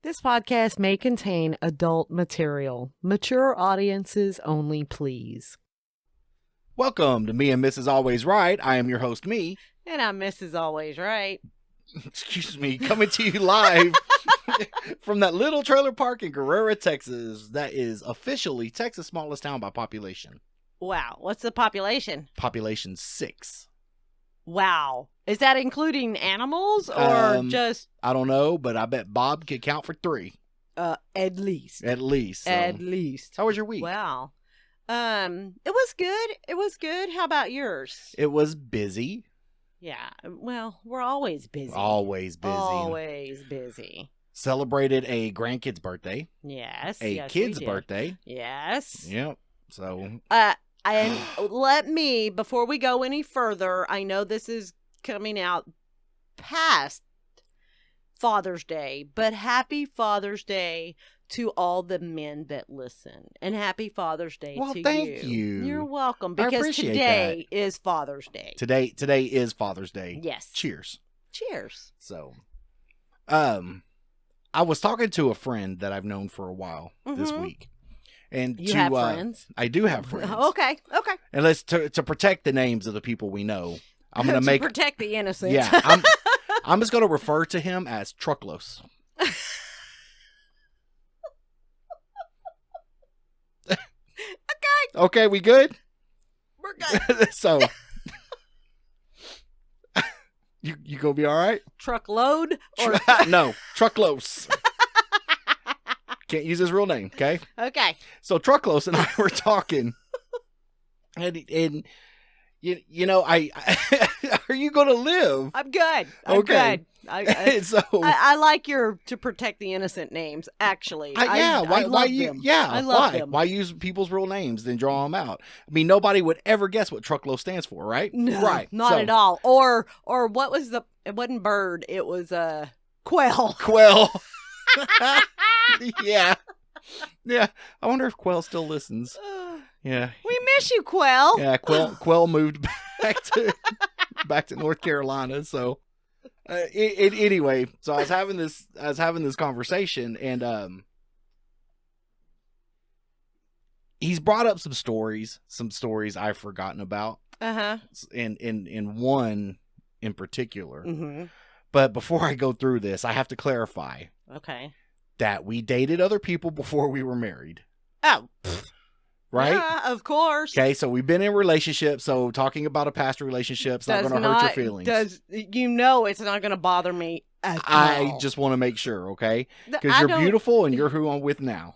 This podcast may contain adult material. Mature audiences only, please. Welcome to Me and Mrs. Always Right. I am your host, Me. And I'm Mrs. Always Right. Excuse me, coming to you live from that little trailer park in Guerrero, Texas. That is officially Texas' smallest town by population. Wow. What's the population? Population 6. Wow. Is that including animals or just... I don't know, but I bet Bob could count for 3. At least. At least. So. At least. How was your week? Wow. It was good. It was good. How about yours? It was busy. Yeah. Well, we're always busy. Always busy. Always busy. Celebrated a grandkid's birthday. Yes. A kid's birthday. Yes. Yep. So. And let me, before we go any further, I know this is coming out past Father's Day, but happy Father's Day to all the men that listen. And happy Father's Day to you. Thank you. You're welcome. I Because appreciate today is Father's Day. Today is Father's Day. Yes. Cheers. Cheers. So, I was talking to a friend that I've known for a while this week. And you have friends? I do have friends. Okay. And let's to protect the names of the people we know. I'm going to protect the innocent. Yeah, I'm just going to refer to him as Trucklos. Okay, we good? We're good. So, you gonna be all right? Truckload? Or... No, Trucklos. Can't use his real name, okay? Okay. So Trucklos and I were talking, and you know, I are you gonna live? I'm good. I'm okay. good. I like to protect the innocent names. Actually, why you? them. Yeah, I love them. Why use people's real names then draw them out? I mean, nobody would ever guess what Trucklo stands for, right? No, right, not at all. Or what was it wasn't bird. It was quail. Quail. Yeah. I wonder if Quail still listens. Yeah, we miss you, Quail. Yeah, Quail moved back to North Carolina, so. Anyway, so I was having this conversation, and he's brought up some stories I've forgotten about. In one in particular. Mm-hmm. But before I go through this, I have to clarify. Okay. That we dated other people before we were married. Oh. Right? Yeah, of course. Okay, so we've been in relationships, so talking about a past relationship's not going to hurt your feelings. It's not going to bother me at all. I just want to make sure, okay? Because you're beautiful and you're who I'm with now.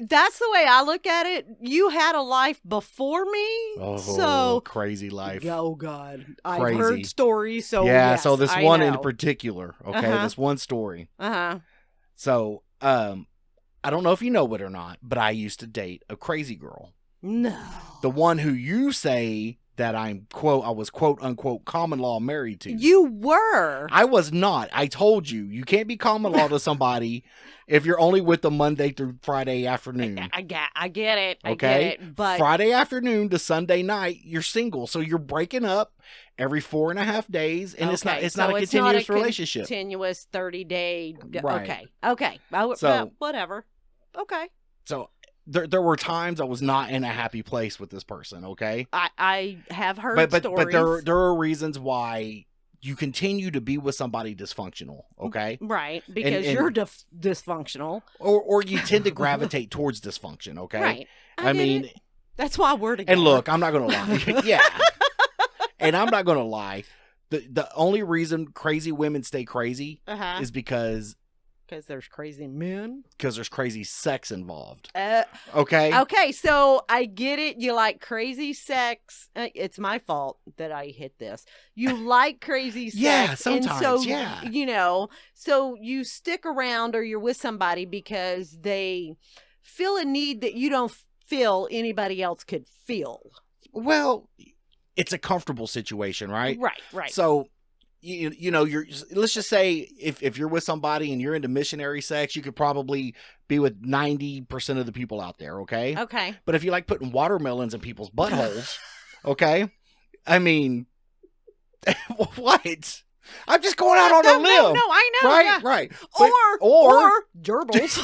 That's the way I look at it. You had a life before me. Oh, so crazy life. Oh, God. Crazy. I've heard stories, so yeah, yes, so this I one know. in particular, okay? This one story. So, I don't know if you know it or not, but I used to date a crazy girl. No. The one who you say that I was quote unquote common law married to. You were. I was not. I told you can't be common law to somebody if you're only with them Monday through Friday afternoon. I get it. I Okay? get it. But Friday afternoon to Sunday night, you're single. So you're breaking up every 4.5 days, and it's not a continuous relationship. Continuous 30-day. Right. Okay. So, whatever. Okay. So there were times I was not in a happy place with this person, okay? I have heard stories. But there are reasons why you continue to be with somebody dysfunctional, okay? Right, because you're dysfunctional. Or you tend to gravitate towards dysfunction, okay? Right. I mean... That's why we're together. And look, I'm not going to lie. Yeah. And I'm not going to lie. The only reason crazy women stay crazy is because there's crazy men. Because there's crazy sex involved. Okay? Okay, so I get it. You like crazy sex. It's my fault that I hit this. You like crazy sex. Yeah, sometimes, and so, yeah. So you stick around or you're with somebody because they feel a need that you don't feel anybody else could feel. Well, it's a comfortable situation, right? Right. So... let's just say if you're with somebody and you're into missionary sex, you could probably be with 90% of the people out there, okay? Okay. But if you like putting watermelons in people's buttholes, okay? I mean, what? I'm just going out on a limb. No, I know. Right, Yeah. right. But- Or gerbils.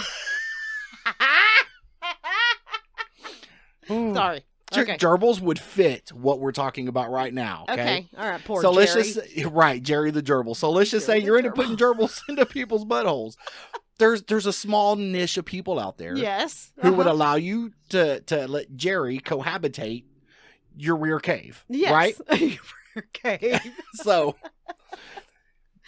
Ooh. Sorry. Okay. Gerbils would fit what we're talking about right now. Okay. All right. Poor So Jerry. let's just say, right, Jerry the gerbil. So let's just Jerry say the you're into gerbil. putting gerbils into people's buttholes. There's a small niche of people out there Yes. who would allow you to let Jerry cohabitate your rear cave. Yes. Right? Okay. So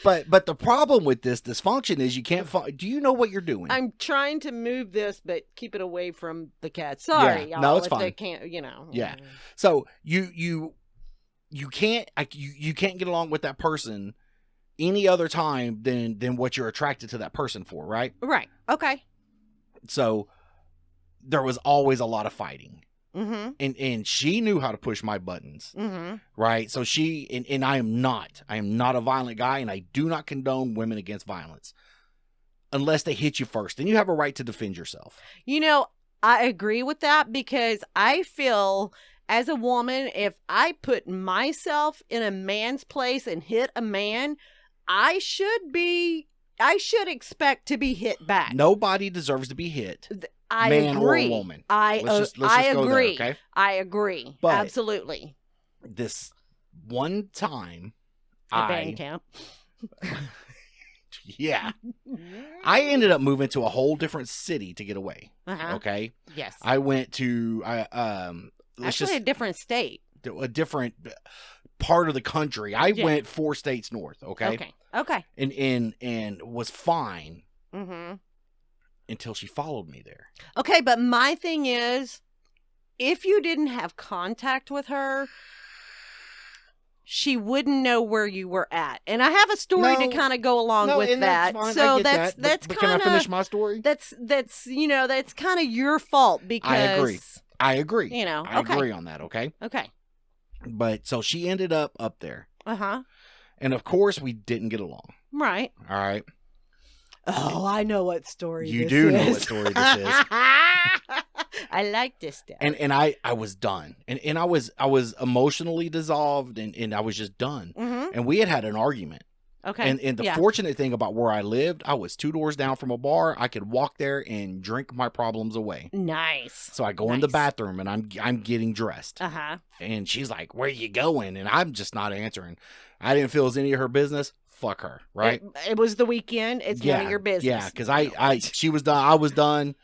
but the problem with this dysfunction is you can't find. Do you know what you're doing? I'm trying to move this, but keep it away from the cat. Sorry, Yeah, y'all. no, it's if fine. They can't, Yeah. So you can't you can't get along with that person any other time than what you're attracted to that person for, right? Right. Okay. So there was always a lot of fighting. Mm-hmm. And she knew how to push my buttons, Mm-hmm. right? So and I am not a violent guy, and I do not condone women against violence unless they hit you first. Then you have a right to defend yourself. I agree with that because I feel as a woman, if I put myself in a man's place and hit a man, I should expect to be hit back. Nobody deserves to be hit, I man agree. or woman. I Let's just go there, agree. okay? I agree. But- Absolutely. This one time, At band camp. yeah, I ended up moving to a whole different city to get away. Uh-huh. Okay, Yes. I went to Actually, a different state. a different part of the country. I Yeah. went 4 states north. Okay, Okay. and was fine Mm-hmm. until she followed me there. Okay, but my thing is, if you didn't have contact with her, she wouldn't know where you were at. And I have a story to No. kind of go along with and that. that's fine. So I get that's but can I kind finish of my story? that's kind of your fault because I agree. I okay. agree on that. Okay, Okay. but so she ended up there, Uh-huh. and of course we didn't get along. Right. All right. Oh, I know what story You this do is. know what story this is. I like this stuff. And I was done. And I was emotionally dissolved and I was just done. Mm-hmm. And we had an argument. Okay. And the fortunate thing about where I lived, I was 2 doors down from a bar. I could walk there and drink my problems away. Nice. So I go in the Nice. bathroom and I'm getting dressed. Uh-huh. And she's like, "Where you going?" And I'm just not answering. I didn't feel it was any of her business. Fuck her, right? It was the weekend. It's none of your business. Yeah, because she was done. I was done.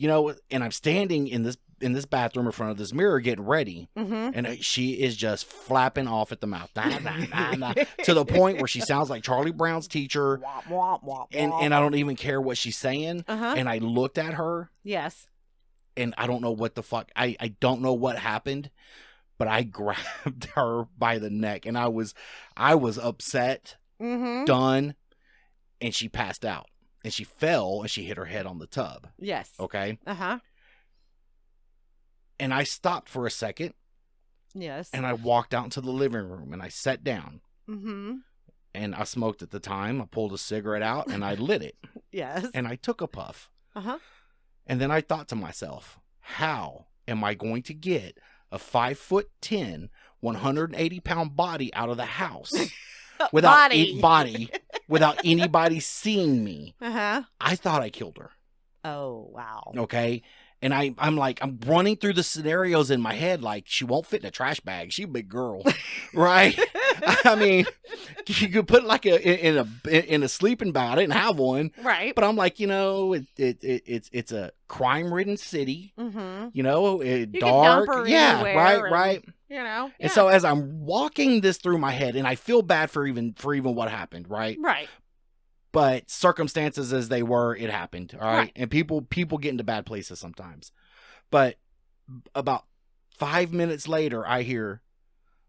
And I'm standing in this bathroom in front of this mirror getting ready, Mm-hmm. and she is just flapping off at the mouth, nah, nah, nah, nah, to the point where she sounds like Charlie Brown's teacher, Womp, womp, womp, and womp. I don't even care what she's saying. Uh-huh. And I looked at her, Yes. and I don't know what the fuck. I don't know what happened, but I grabbed her by the neck, and I was upset. Mm-hmm. Done, and she passed out, and she fell, and she hit her head on the tub. Yes. Okay, Uh-huh. and I stopped for a second, Yes. and I walked out into the living room, and I sat down, Mm-hmm. and I smoked at the time. I pulled a cigarette out, and I lit it, Yes. and I took a puff, Uh-huh. and then I thought to myself, how am I going to get a 5'10", 180-pound body out of the house without without anybody seeing me? Uh-huh. I thought I killed her. Oh, wow. Okay. And I'm running through the scenarios in my head like she won't fit in a trash bag. She's a big girl, right? I mean, you could put like in a sleeping bag. I didn't have one, Right. but I'm like, it's a crime-ridden city. Mm-hmm. Dark. can dump her Yeah, anywhere right. Yeah. And so as I'm walking this through my head, and I feel bad for even what happened, right? Right. But circumstances as they were, it happened. All right. Right. And people get into bad places sometimes. But about 5 minutes later, I hear,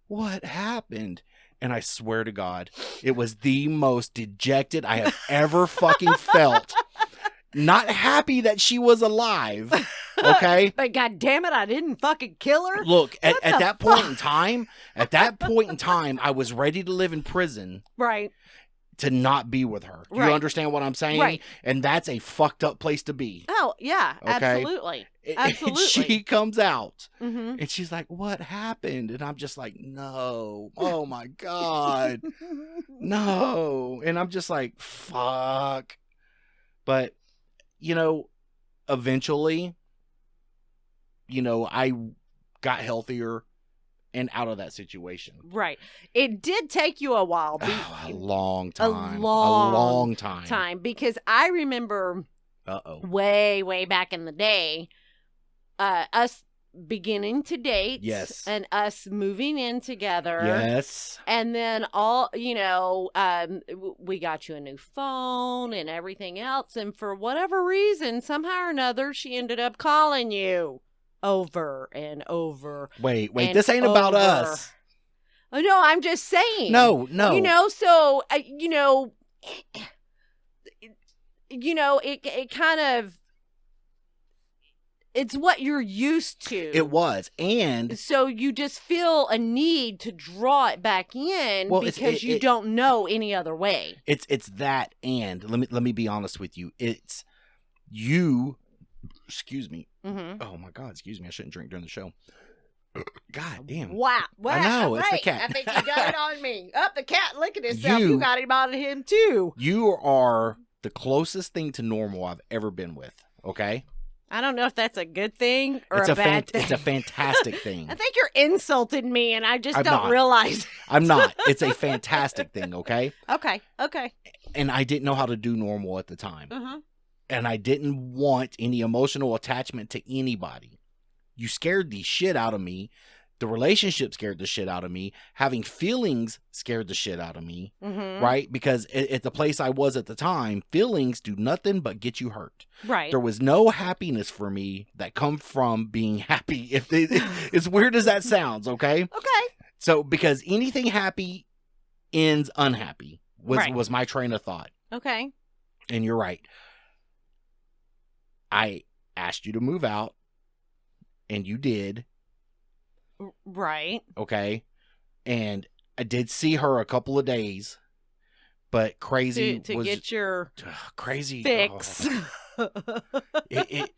"What happened?" And I swear to God, it was the most dejected I have ever fucking felt. Not happy that she was alive. Okay. But God damn it, I didn't fucking kill her. Look, at What the that point in time, I was ready to live in prison. Right. to not be with her. Do Right. you understand what I'm saying? Right. And that's a fucked up place to be. Oh, yeah, Okay. absolutely. And Absolutely. she comes out Mm-hmm. and she's like, "What happened?" And I'm just like, "No. Oh my God. No." And I'm just like, "Fuck." But, you know, eventually, you know, I got healthier and out of that situation. Right. It did take you a while. A long time. A long time. because I remember Uh-oh. way back in the day, us beginning to date, Yes. and us moving in together. Yes. And then we got you a new phone and everything else. And for whatever reason, somehow or another, she ended up calling you over and over. Wait, and this ain't about over. us. Oh, no, I'm just saying. No. You know, so, it kind of, it's what you're used to. It was. And so you just feel a need to draw it back in because you don't know any other way. It's that. And let me be honest with you. It's you. Excuse me. Mm-hmm. Oh my God. Excuse me. I shouldn't drink during the show. God damn. Wow. I know. It's the Right. cat. I think you got it on me. Up, the cat licking himself. You got him on him too. You are the closest thing to normal I've ever been with. Okay. I don't know if that's a good thing or It's a bad thing. It's a fantastic thing. I think you're insulting me, and I just I'm don't not. realize. I'm not. It's a fantastic thing. Okay. Okay. And I didn't know how to do normal at the time. Uh-huh. And I didn't want any emotional attachment to anybody. You scared the shit out of me. The relationship scared the shit out of me. Having feelings scared the shit out of me. Mm-hmm. Right? Because at the place I was at the time, feelings do nothing but get you hurt. Right. There was no happiness for me that come from being happy. As weird as that sounds, okay? Okay. So, because anything happy ends unhappy was my train of thought. Okay. And you're right. I asked you to move out, and you did. Right. Okay. And I did see her a couple of days, but crazy to was get your crazy fix. It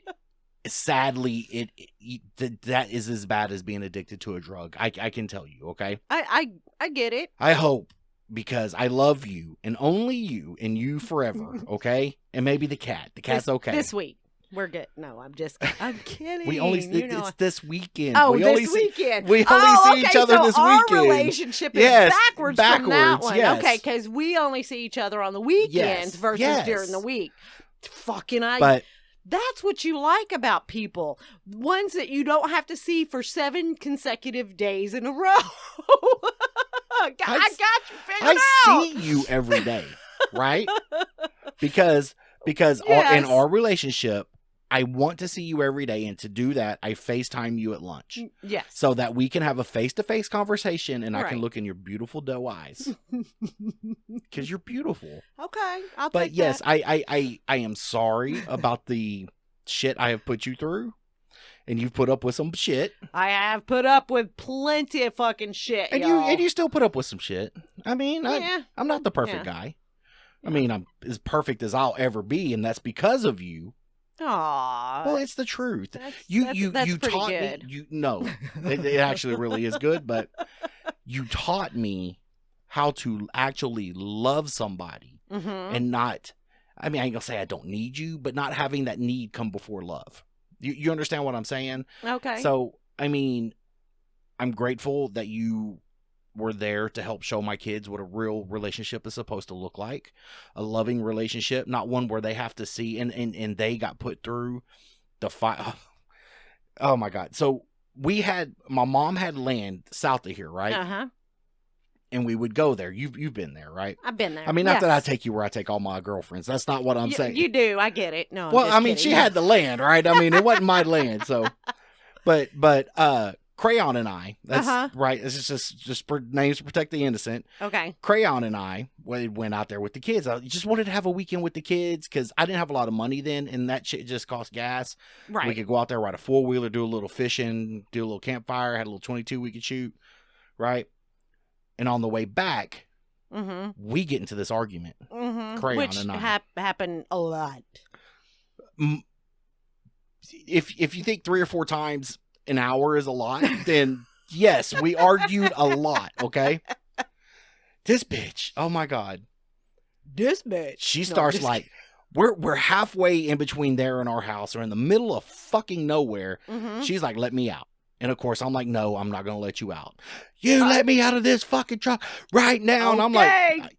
sadly that is as bad as being addicted to a drug. I can tell you. Okay. I get it. I hope, because I love you and only you and you forever. Okay. And maybe the cat. The cat's okay. This week. We're good. No, I'm kidding. It's this weekend. Oh, this weekend. We only see each other this our weekend. Relationship is backwards from that one. Yes. Okay, because we only see each other on the weekends versus during the week. But that's what you like about people. Ones that you don't have to see for 7 consecutive days in a row. I got you figured out. I see you every day, right? Because in our relationship, I want to see you every day, and to do that, I FaceTime you at lunch. Yes. So that we can have a face-to-face conversation, and I can look in your beautiful doe eyes. Because you're beautiful. Okay, I'll but take yes, that. I am sorry about the shit I have put you through. And you've put up with some shit. I have put up with plenty of fucking shit, and y'all. you still put up with some shit. I mean, I'm not the perfect guy. I mean, I'm as perfect as I'll ever be, and that's because of you. Aww. Well, it's the truth. That's You taught good. me. It actually really is good, but you taught me how to actually love somebody and not. I mean, I ain't gonna say I don't need you, but not having that need come before love. You understand what I'm saying? Okay. So, I mean, I'm grateful that you were there to help show my kids what a real relationship is supposed to look like. A loving relationship, not one where they have to see and they got put through the fight. Oh my God. So my mom had land south of here, right? Uh-huh. And we would go there. You've been there, right? I've been there. I mean, not that I take you where I take all my girlfriends. That's not what I'm saying. You do. I get it. No. Well, I mean, she had the land, right? I mean, it wasn't my land, so. But Crayon and I, that's right. It's just names to protect the innocent. Okay. Crayon and I went out there with the kids. I just wanted to have a weekend with the kids because I didn't have a lot of money then, and that shit just cost gas. Right. We could go out there, ride a 4-wheeler, do a little fishing, do a little campfire, had a little 22 we could shoot, right? And on the way back, we get into this argument. Crayon Which and I. happen a lot. If you think 3 or 4 times an hour is a lot, then yes, we argued a lot, okay? This bitch, oh my God. This bitch. She starts like, we're halfway in between there and our house, or in the middle of fucking nowhere. She's like, let me out. And of course, I'm like, no, I'm not going to let you out. You let me out of this fucking truck right now. And I'm like,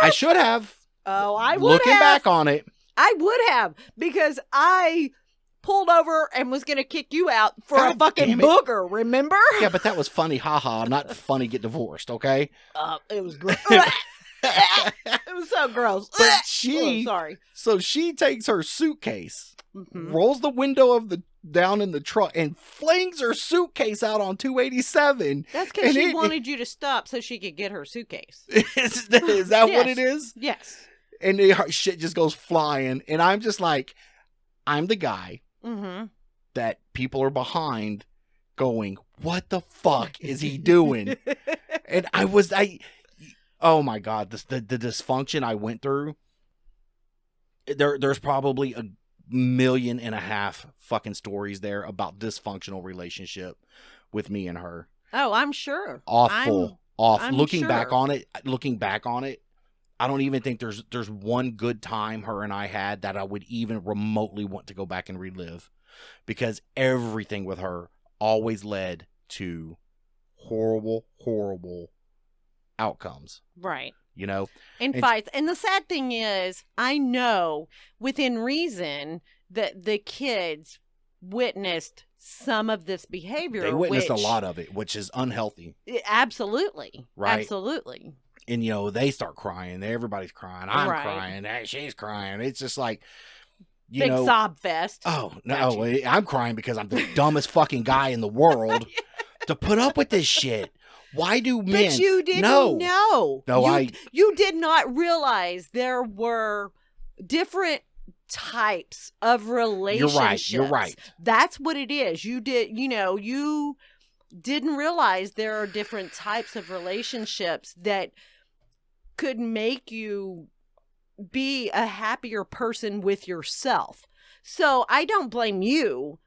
I should have. Oh, I would Looking have. back on it. I would have, because I pulled over and was going to kick you out for God a fucking damn it. booger, remember? Yeah, but that was funny, haha, not funny get divorced, okay? It was gross. It was so gross. But sorry. So she takes her suitcase, rolls the window down in the truck, and flings her suitcase out on 287. That's because she wanted you to stop so she could get her suitcase. Is that what it is? Yes. And her shit just goes flying, and I'm just like, I'm the guy that people are behind going, what the fuck is he doing? And oh my God, the dysfunction I went through. There's probably 1.5 million fucking stories there about dysfunctional relationship with me and her. Oh, I'm sure. Awful. I'm looking sure. back on it, I don't even think there's one good time her and I had that I would even remotely want to go back and relive, because everything with her always led to horrible, horrible outcomes. Right. You know? And fights. And the sad thing is, I know within reason that the kids witnessed some of this behavior. They witnessed a lot of it, which is unhealthy. Absolutely. Right. Absolutely. And, they start crying. Everybody's crying. I'm crying. She's crying. It's just like, Big sob fest. Oh, no. I'm crying because I'm the dumbest fucking guy in the world to put up with this shit. Why do men? But you didn't know. No, you did not realize there were different types of relationships. You're right. That's what it is. You didn't realize there are different types of relationships that could make you be a happier person with yourself. So I don't blame you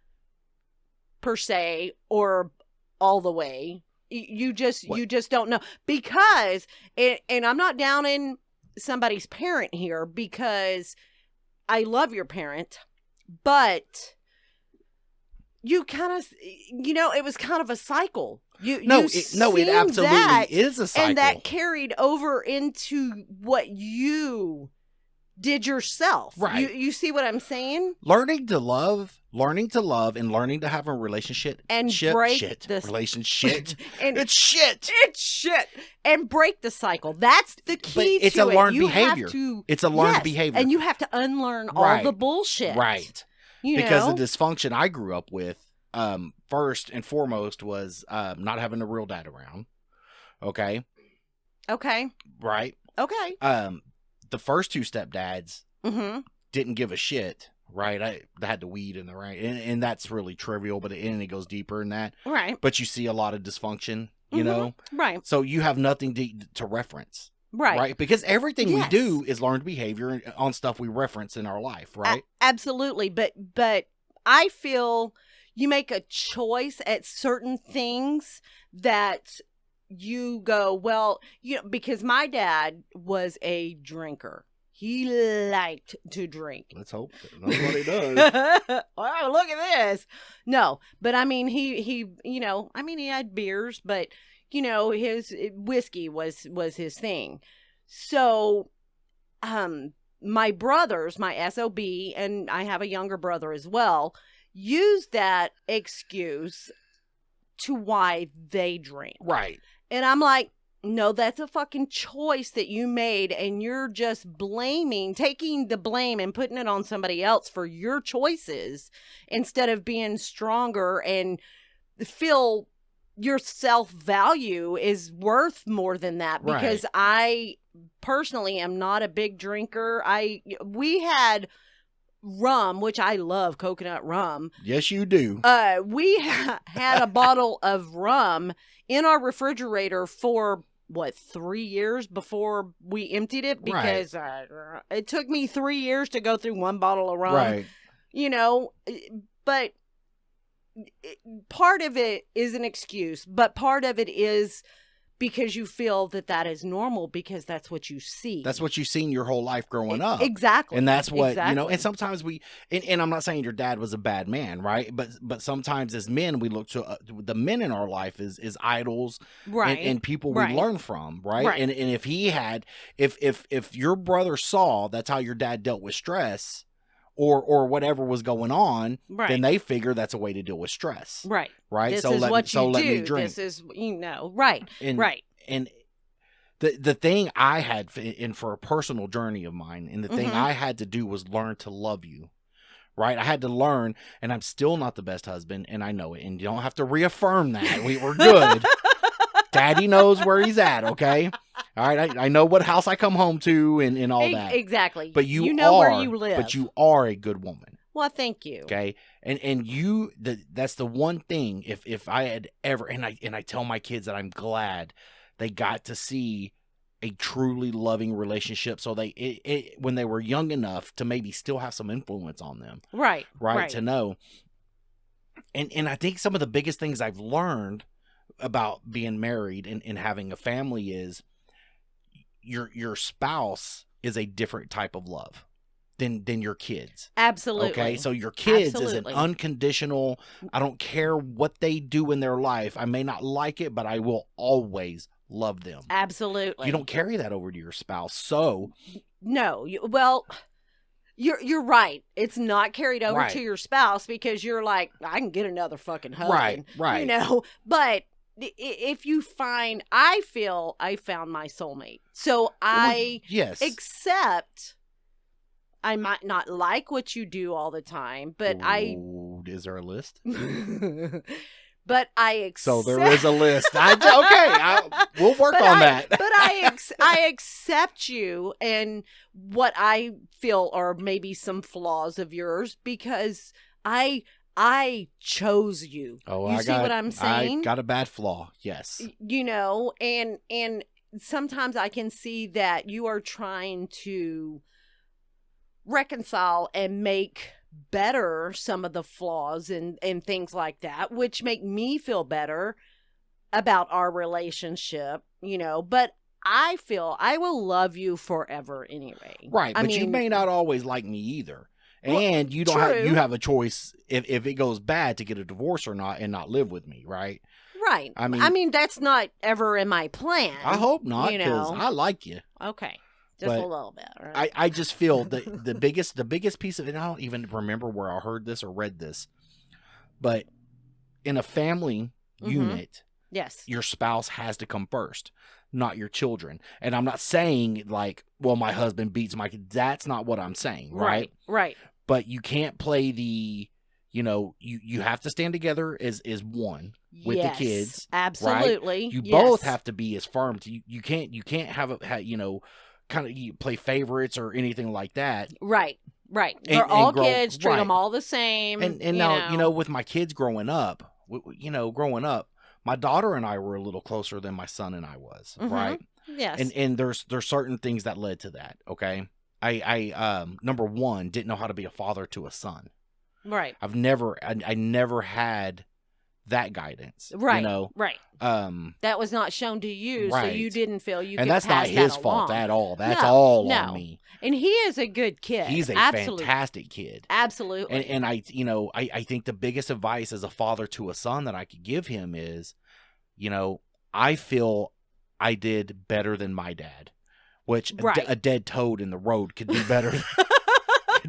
per se or all the way. You just don't know, because and I'm not downing somebody's parent here, because I love your parent, but you kind of, it was kind of a cycle. It absolutely is a cycle. And that carried over into what you did yourself. Right. You see what I'm saying? Learning to love, and learning to have a relationship and break this relationship. And it's shit. It's shit. And break the cycle. That's the key. But it's to a learned it. behavior. It's a learned behavior. And you have to unlearn all the bullshit. Right. Because the dysfunction I grew up with, first and foremost, was not having a real dad around. Okay. Right. Okay. The first 2 stepdads didn't give a shit, right? I had the weed in the right, and that's really trivial, but it goes deeper than that, right? But you see a lot of dysfunction, you know, right? So you have nothing to reference, right? Because everything we do is learned behavior on stuff we reference in our life, right? Absolutely, but I feel you make a choice at certain things that you go, well, because my dad was a drinker. He liked to drink. Let's hope nobody does. Well, look at this. No, but I mean, he had beers, but his whiskey was his thing. So, my brothers, my SOB, and I have a younger brother as well, used that excuse to why they drink. Right. And I'm like, no, that's a fucking choice that you made, and you're just taking the blame and putting it on somebody else for your choices instead of being stronger and feel your self-value is worth more than that. Because I personally am not a big drinker. We had rum, which I love, coconut rum. Yes, you do. We had a bottle of rum in our refrigerator for 3 years before we emptied it, because it took me 3 years to go through one bottle of rum. Right. You know, but part of it is an excuse, but part of it is because you feel that is normal, because that's what you see. That's what you've seen your whole life growing up. Exactly. And that's what, you know, and sometimes and I'm not saying your dad was a bad man, right? But sometimes as men, we look to the men in our life is idols, right? And people we learn from, right? And if he had, if your brother saw that's how your dad dealt with stress, or whatever was going on, then they figure that's a way to deal with stress. Right. This is what you do. This is, you know, right. And the thing I had, for a personal journey of mine, and the thing I had to do was learn to love you. Right. I had to learn, and I'm still not the best husband, and I know it. And you don't have to reaffirm that. We're good. Daddy knows where he's at, okay? All right, I know what house I come home to and all that. Exactly. But you know where you live. But you are a good woman. Well, thank you. Okay? And you that's the one thing, if I had ever, and I tell my kids that I'm glad they got to see a truly loving relationship, so they when they were young enough to maybe still have some influence on them. Right. To know. And I think some of the biggest things I've learned about being married and having a family is your spouse is a different type of love than your kids. Absolutely. Okay, so your kids is an unconditional, I don't care what they do in their life, I may not like it, but I will always love them. Absolutely. You don't carry that over to your spouse. So no, you're right. It's not carried over to your spouse, because you're like, I can get another fucking husband. Right. You know, but if you find, I feel I found my soulmate. So I accept I might not like what you do all the time, but is there a list? But I accept. So there is a list. We'll work on that. But I accept you and what I feel are maybe some flaws of yours, because I chose you. Oh, you see what I'm saying? I got a bad flaw. Yes. You know, and sometimes I can see that you are trying to reconcile and make better some of the flaws and things like that, which make me feel better about our relationship, you know, but I feel I will love you forever anyway. Right. But you may not always like me either. And you don't you have a choice if it goes bad to get a divorce or not and not live with me, right? Right. I mean that's not ever in my plan. I hope not, because I like you. Okay. Just a little bit. Right? I just feel the biggest piece of it, and I don't even remember where I heard this or read this, but in a family unit, yes, your spouse has to come first, not your children. And I'm not saying like, well, my husband beats my kid. That's not what I'm saying, right? Right. But you can't play the, you know, you have to stand together as one with the kids. Absolutely. Right? You both have to be as firm. You can't have you know, kind of you play favorites or anything like that. Right. They're all kids. Treat them all the same. And now, you know, with my kids growing up, my daughter and I were a little closer than my son and I was. Right. Yes. And there's certain things that led to that. Okay. I number one, didn't know how to be a father to a son. Right. I never had that guidance. Right. You know? Right. That was not shown to you, so you didn't feel you could pass that along. And that's not his fault at all. That's all on me. And he is a good kid. He's a fantastic kid. Absolutely. And I think the biggest advice as a father to a son that I could give him is, you know, I feel I did better than my dad, which a dead toad in the road could do better.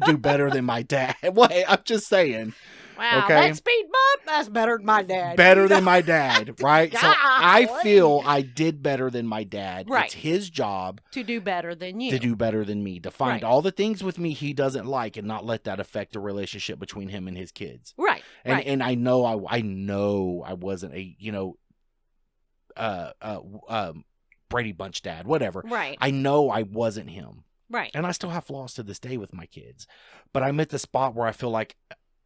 Do better than my dad. Well, I'm just saying. Wow, that speed bump, that's better than my dad. Better than my dad, right? So I feel I did better than my dad. Right. It's his job to do better than you. To do better than me. To find all the things with me he doesn't like and not let that affect the relationship between him and his kids. Right. And I know I wasn't a, you know, Brady Bunch dad, whatever. Right. I know I wasn't him. Right. And I still have flaws to this day with my kids. But I'm at the spot where I feel like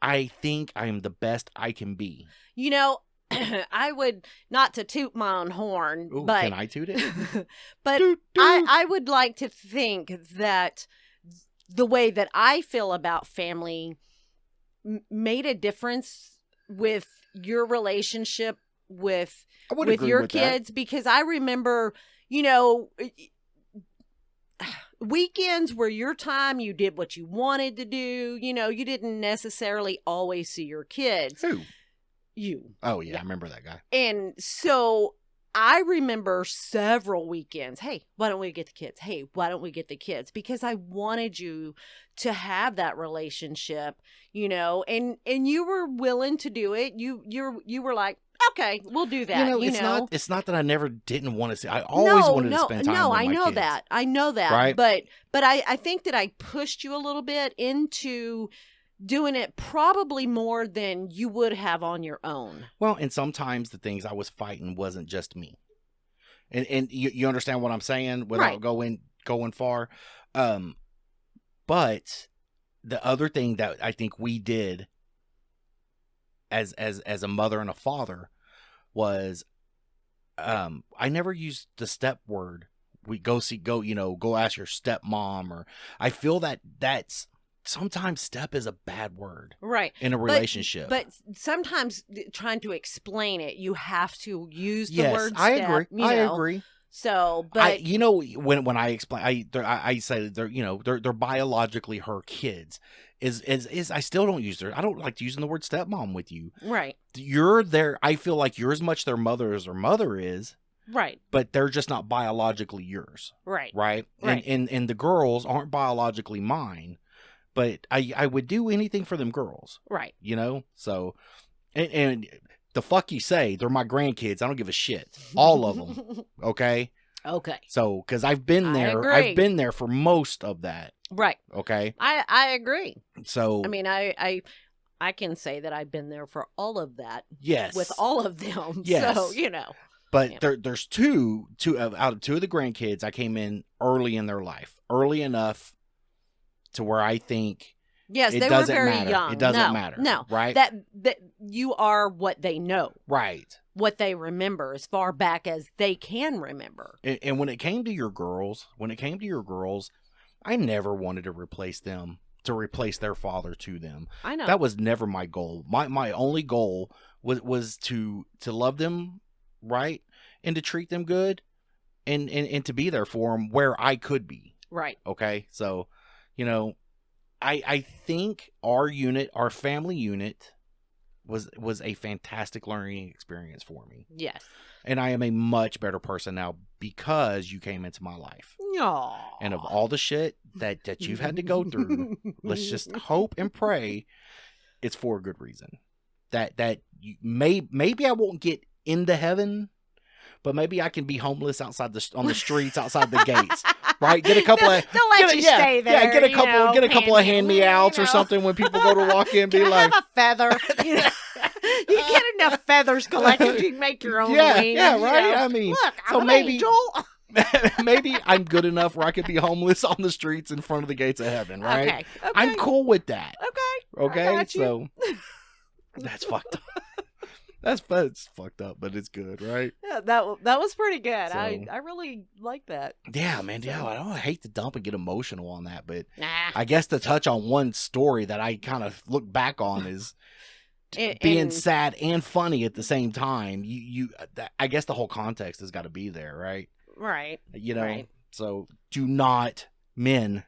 I think I am the best I can be. You know, I would, not to toot my own horn, Ooh, but can I toot it? but Toot, toot. I would like to think that the way that I feel about family made a difference with your relationship with I would with agree your with that. kids, because I remember, weekends were your time. You did what you wanted to do. You didn't necessarily always see your kids. Who? You. Oh, yeah, I remember that guy. And so I remember several weekends. Hey, why don't we get the kids? Hey, why don't we get the kids? Because I wanted you to have that relationship, and you were willing to do it. You were like, okay, we'll do that. It's not that I never didn't want to see. I always wanted to spend time with my I know kids. that. I know that. Right? But I think that I pushed you a little bit into doing it probably more than you would have on your own. Well, and sometimes the things I was fighting wasn't just me. And you understand what I'm saying without Right. going far. But the other thing that I think we did as a mother and a father was I never used the step word. We go ask your stepmom, or I feel that's sometimes step is a bad word Right. in a relationship. But sometimes trying to explain it, you have to use the yes, word I step. agree. I agree. So, but when I explain, I say they're biologically her kids. Is I still don't use I don't like using the word stepmom with you. right, You're there. I feel like you're as much their mother as their mother is, right, but they're just not biologically yours, right, right? Right. And the girls aren't biologically mine, but I would do anything for them girls, right. So, and the fuck you say, they're my grandkids. I don't give a shit. All of them. Okay. Okay. So, because I've been I there, agree. I've been there for most of that. Right. Okay. I agree. So, I mean, I can say that I've been there for all of that yes, with all of them. Yes. So, but yeah. there's two out of two of the grandkids. I came in early in their life, early enough to where I think Yes, it they were doesn't very matter. young. It doesn't No, matter. No. Right. That you are what they know. Right. What they remember as far back as they can remember. And when it came to your girls, I never wanted to replace them, to replace their father to them. I know. That was never my goal. My only goal was to love them right and to treat them good and to be there for them where I could be. Right. Okay. So, I think our family unit was a fantastic learning experience for me. Yes. And I am a much better person now because you came into my life. Aww. And of all the shit that you've had to go through, let's just hope and pray it's for a good reason. That you maybe I won't get into heaven, but maybe I can be homeless on the streets outside the gates. Right? Get a couple of they'll let you stay there. Yeah, get a couple of hand me outs or something when people go to walk in and be Can I like, have a feather? You get enough feathers collected, you can make your own wings. Yeah, right. I mean, look, I'm so an maybe angel. maybe I'm good enough where I could be homeless on the streets in front of the gates of heaven, right? Okay. I'm cool with that. Okay. Okay, I got you. so that's fucked up. That's fucked up, but it's good, right? Yeah, that was pretty good. So- I really like that. Yeah, man. Yeah, I hate to dump and get emotional on that, but Nah. I guess to touch on one story that I kind of look back on is being And- sad and funny at the same time. I guess the whole context has got to be there, right? Right. Right. So do not, men.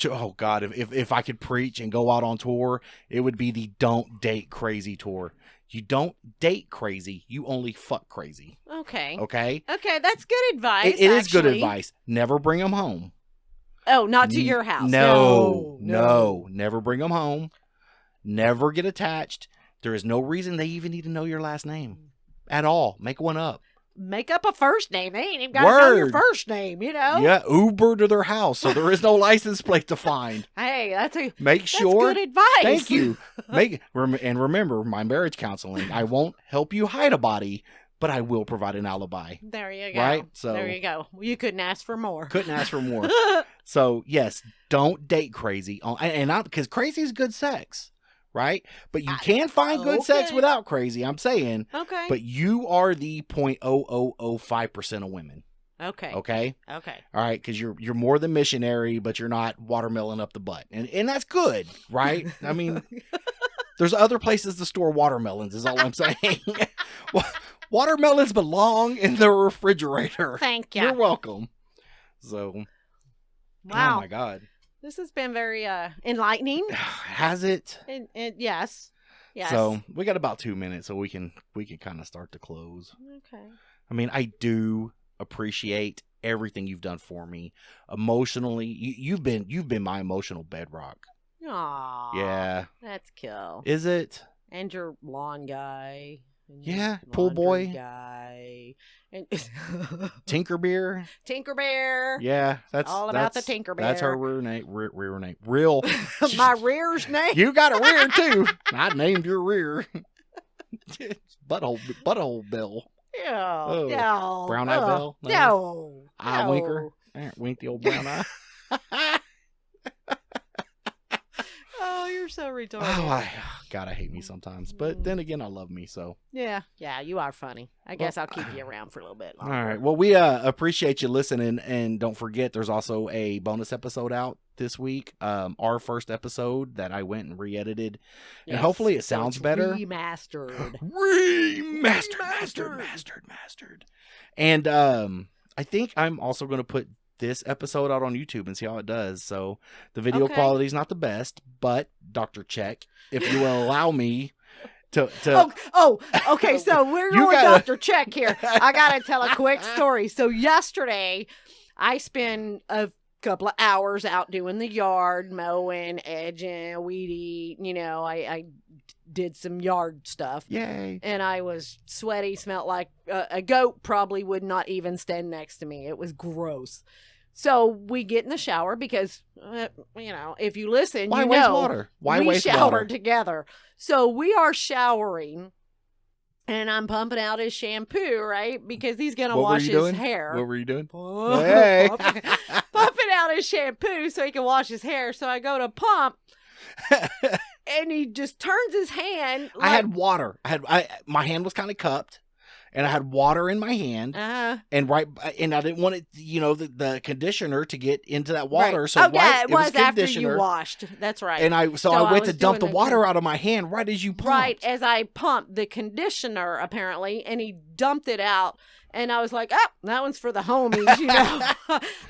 Oh God, if I could preach and go out on tour, it would be the don't date crazy tour. You don't date crazy, you only fuck crazy. Okay. Okay? Okay, that's good advice. It is good actually. advice. Never bring them home. Oh, not to your house. No. Never bring them home. Never get attached. There is no reason they even need to know your last name at all. Make one up. Make up a first name. They ain't even got to know your Word. first name, Yeah, Uber to their house, so there is no license plate to find. Hey, that's Make sure. good advice. Thank you. And remember my marriage counseling. I won't help you hide a body, but I will provide an alibi. There you go. Right? So- there you go. You couldn't ask for more. Couldn't ask for more. So yes, don't date crazy. And not because crazy is good sex, right? But you can find good sex okay. without crazy. I'm saying, Okay. but you are the 0.0005% of women. Okay. Okay. Okay. All right, because you're more than missionary, but you're not watermelon up the butt, and that's good, right? I mean, there's other places to store watermelons. Is all I'm saying. Watermelons belong in the refrigerator. Thank you. You're welcome. So, Wow. oh my God, This has been very enlightening. has it? And yes. Yes. So we got about 2 minutes, so we can kind of start to close. Okay. I mean, I do appreciate everything you've done for me emotionally. You've been my emotional bedrock. Aw. Yeah. That's cool. Is it? And your lawn guy. And your Yeah, pool laundry boy. guy. And Tinkerbeer. Tinkerbear. Yeah, that's All about the Tinkerbear. That's her rear name. Rear name. Real. My rear's name. You got a rear too. I named your rear. Butthole Bill. Yeah. Oh. No. Brown eye Bill. No. Eye No. winker. Wink the old brown eye. Oh, you're so retarded. Oh, God, I hate me sometimes. But then again, I love me, so. Yeah, you are funny. I guess I'll keep you around for a little bit All longer. right. Well, we appreciate you listening, and don't forget, there's also a bonus episode out this week. Our first episode that I went and re-edited, and hopefully it so sounds it's better. Remastered. Mastered. And I think I'm also going to put this episode out on YouTube and see how it does. So the video quality is not the best, but Dr. Check, if you will allow me to Okay. So we're You going gotta- Dr. Check here. I gotta tell a quick story. So yesterday, I spent a couple of hours out doing the yard, mowing, edging, weedy. I did some yard stuff. Yay. And I was sweaty, smelled like a goat probably would not even stand next to me. It was gross. So we get in the shower because, if you listen, Why you waste know water? Why we waste shower water? together. So we are showering, and I'm pumping out his shampoo, right? Because he's going to What were wash you his doing? hair. What were you doing? Hey. Hey. Pumping out his shampoo so he can wash his hair. So I go to pump. And he just turns his hand. I had water. My hand was kind of cupped, and I had water in my hand, and I didn't want it, the conditioner to get into that water. Right. So it was after conditioner. you washed. That's right. And I went to was dump the doing water out of my hand right as you pumped. Right as I pumped the conditioner, apparently, and he dumped it out. And I was like, oh, that one's for the homies,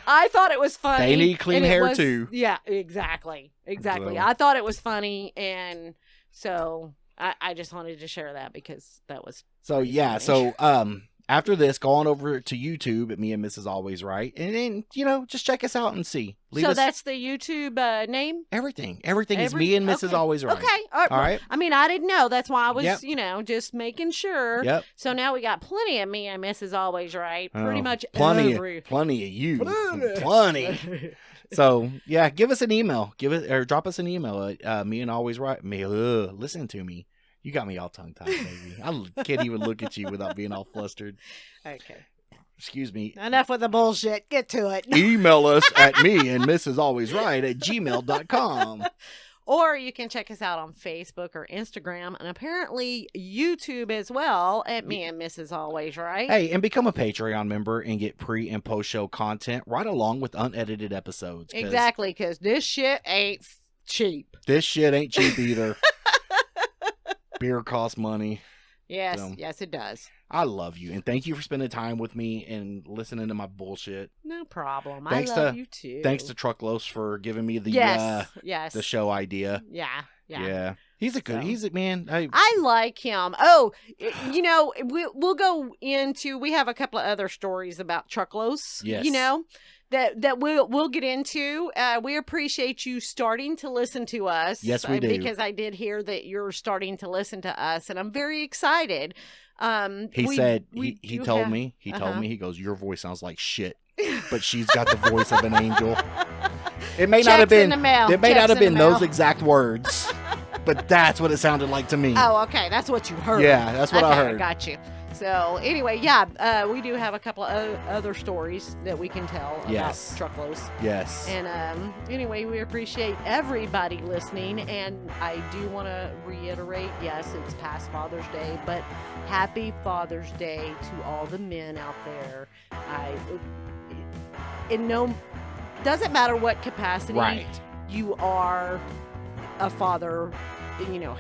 I thought it was funny. They need clean hair, too. Yeah, exactly. So. I thought it was funny. And so I just wanted to share that because that was So, yeah. funny. So, after this, go on over to YouTube at Me and Mrs. Always Right. And then, just check us out and see. That's the YouTube name? Everything. Everything is Me and Mrs. Always Right. Okay. All right. I mean, I didn't know. That's why I was, Yep. just making sure. Yep. So now we got plenty of Me and Mrs. Always Right. Pretty much plenty of you. Plenty. So yeah, give us an email. Drop us an email at me and always right. Listen to me. You got me all tongue tied, baby. I can't even look at you without being all flustered. Okay. Excuse me. Enough with the bullshit. Get to it. Email us at me and Mrs. Always Right at gmail.com. Or you can check us out on Facebook or Instagram and apparently YouTube as well at Me and Mrs. Always Right. Hey, and become a Patreon member and get pre and post show content right along with unedited episodes. Exactly, because this shit ain't cheap. This shit ain't cheap either. Beer costs money. Yes, So. yes, it does. I love you, and thank you for spending time with me and listening to my bullshit. No problem. Thanks I love you too. Thanks to Trucklos for giving me the yes. the show idea. Yeah. He's a good. So. He's a man. I like him. Oh, we'll go into. We have a couple of other stories about Trucklos. Yes. That we'll get into. We appreciate you starting to listen to us. Yes, we do. Because I did hear that you're starting to listen to us, and I'm very excited. He told me. He goes, your voice sounds like shit, but she's got the voice of an angel. It may not have been. It may not have been those exact words, but that's what it sounded like to me. Oh, okay. That's what you heard. Yeah, that's what I heard. Got you. So anyway, yeah, we do have a couple of other stories that we can tell Yes. about truckloads. Yes. And anyway, we appreciate everybody listening. And I do want to reiterate, yes, it's past Father's Day, but happy Father's Day to all the men out there. Doesn't matter what capacity Right. you are a father,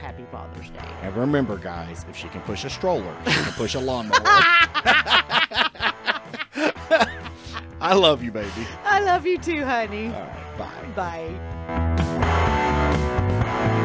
happy Father's Day. And remember, guys, if she can push a stroller, she can push a lawnmower. I love you, baby. I love you too, honey. All right. Bye. Bye.